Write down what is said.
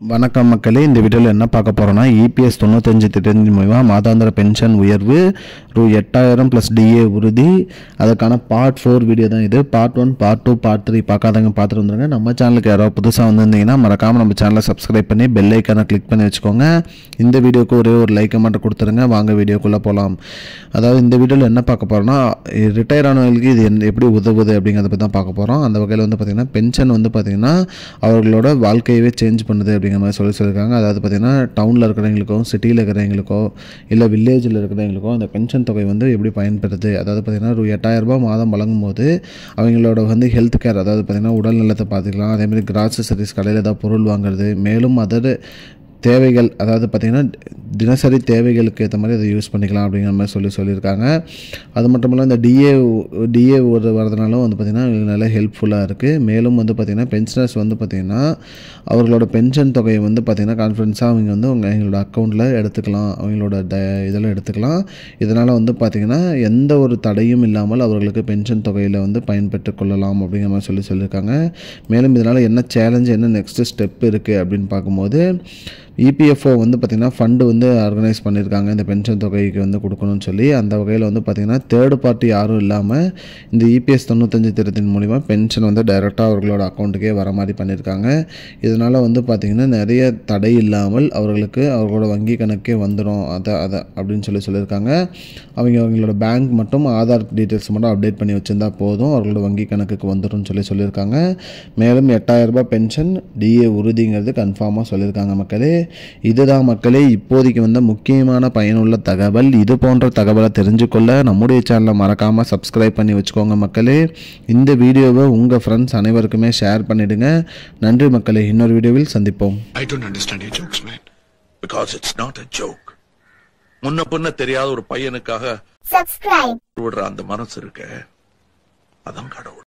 வணக்கம் மக்களே, இந்த வீடியோவில் என்ன பார்க்க போகிறோன்னா EPS 95 திட்டத்தின் மூலமா மாதாந்திர பென்ஷன் உயர்வு ரூ 8000 + DA உறுதி. அதுக்கான பார்ட் 4 வீடியோ தான் இது. பார்ட் 1, பார்ட் 2, பார்ட் 3 பார்க்காதவங்க பார்த்துட்டு வந்துருங்க. நம்ம சேனலுக்கு யாராவது புதுசாக வந்திருந்தீங்கன்னா மறக்காமல் நம்ம சேனலை சப்ஸ்கிரைப் பண்ணி பெல் ஐக்கானை கிளிக் பண்ணி வச்சுக்கோங்க. இந்த வீடியோக்கு ஒரே ஒரு லைக்கை மட்டும் கொடுத்துருங்க. வாங்க வீடியோக்குள்ளே போகலாம். அதாவது இந்த வீடியோவில் என்ன பார்க்க போகிறோன்னா, ரிட்டையர் ஆனவங்களுக்கு இது எப்படி உதவுது அப்படிங்கிறத பற்றி தான் பார்க்க போகிறோம். அந்த வகையில் வந்து பார்த்திங்கன்னா பென்ஷன் வந்து பார்த்திங்கன்னா அவர்களோட வாழ்க்கையவே சேஞ்ச் பண்ணுது அப்படிங்கிற மாதிரி சொல்லியிருக்காங்க. அதாவது பார்த்திங்கன்னா டவுனில் இருக்கிறவங்களுக்கோ, சிட்டியில் இருக்கிறவங்களுக்கோ, இல்லை வில்லேஜில் இருக்கிறவங்களுக்கோ அந்த பென்ஷன் தொகை வந்து எப்படி பயன்படுது. அதாவது பார்த்திங்கன்னா ரூ 8000 மாதம் வழங்கும் போது அவங்களோட வந்து ஹெல்த் கேர், அதாவது பார்த்திங்கன்னா உடல் நலத்தை பார்த்துக்கலாம். அதேமாதிரி கிராசரிஸ் கடையில் ஏதாவது பொருள் வாங்குறது, மேலும் அதர் தேவைகள், அதாவது பார்த்திங்கன்னா தினசரி தேவைகளுக்கு ஏற்ற மாதிரி அதை யூஸ் பண்ணிக்கலாம் அப்படிங்கிற மாதிரி சொல்லியிருக்காங்க. அது மட்டும் இல்லாமல் இந்த டிஏ வரதுனாலும் வந்து பார்த்திங்கன்னா நல்லா ஹெல்ப்ஃபுல்லாக இருக்குது. மேலும் வந்து பார்த்திங்கன்னா பென்ஷனர்ஸ் வந்து பார்த்திங்கன்னா அவர்களோட பென்ஷன் தொகையை வந்து பார்த்திங்கன்னா கான்ஃபிடன்ஸாக அவங்க வந்து அவங்களோட அக்கௌண்ட்டில் எடுத்துக்கலாம், அவங்களோட இதெல்லாம் எடுத்துக்கலாம். இதனால் வந்து பார்த்திங்கன்னா எந்த ஒரு தடையும் இல்லாமல் அவர்களுக்கு பென்ஷன் தொகையில் வந்து பயன்பெற்று கொள்ளலாம் அப்படிங்கிற மாதிரி சொல்லியிருக்காங்க. மேலும் இதனால் என்ன சேலஞ்ச், என்ன நெக்ஸ்ட்டு ஸ்டெப் இருக்குது அப்படின்னு பார்க்கும்போது EPFO வந்து பார்த்திங்கன்னா ஃபண்டு வந்து ஆர்கனைஸ் பண்ணியிருக்காங்க இந்த பென்ஷன் தொகைக்கு வந்து கொடுக்கணும்னு சொல்லி. அந்த வகையில் வந்து பார்த்திங்கன்னா தேர்டு பார்ட்டி யாரும் இல்லாமல் இந்த EPS 95 திட்டத்தின் மூலிமா பென்ஷன் வந்து டைரெக்டாக அவர்களோட அக்கௌண்ட்டுக்கே வர மாதிரி பண்ணியிருக்காங்க. இதனால் வந்து பார்த்திங்கன்னா நிறைய தடை இல்லாமல் அவர்களோட வங்கி கணக்கே வந்துடும் அதை அப்படின்னு சொல்லியிருக்காங்க. அவங்களோட பேங்க் மட்டும் ஆதார் டீட்டெயில்ஸ் மட்டும் அப்டேட் பண்ணி வச்சுருந்தா போதும், அவர்களோட வங்கி கணக்குக்கு வந்துடும் சொல்லியிருக்காங்க. மேலும் 8000 பென்ஷன் DA உறுதிங்கிறது கன்ஃபார்மாக சொல்லியிருக்காங்க. மக்களே, இதுதான் மக்களே இப்போதைக்கு வந்த முக்கியமான பயனுள்ள தகவல். இது போன்ற தகவலை தெரிஞ்சுக்கொள்ள நம்முடைய சேனலை மறக்காமல் சப்ஸ்கிரைப் பண்ணி வச்சுக்கோங்க மக்களே. இந்த வீடியோவை உங்கள் ஃப்ரெண்ட்ஸ் அனைவருக்குமே ஷேர் பண்ணிடுங்க. நன்றி மக்களே, இன்னொரு வீடியோவில் சந்திப்போம். I don't understand your jokes, man. Because it's not a joke. முன்ன பின்ன தெரியாத ஒரு பையனுக்காக விடுற அந்த மனசு இருக்க, அதான் கடவுள்.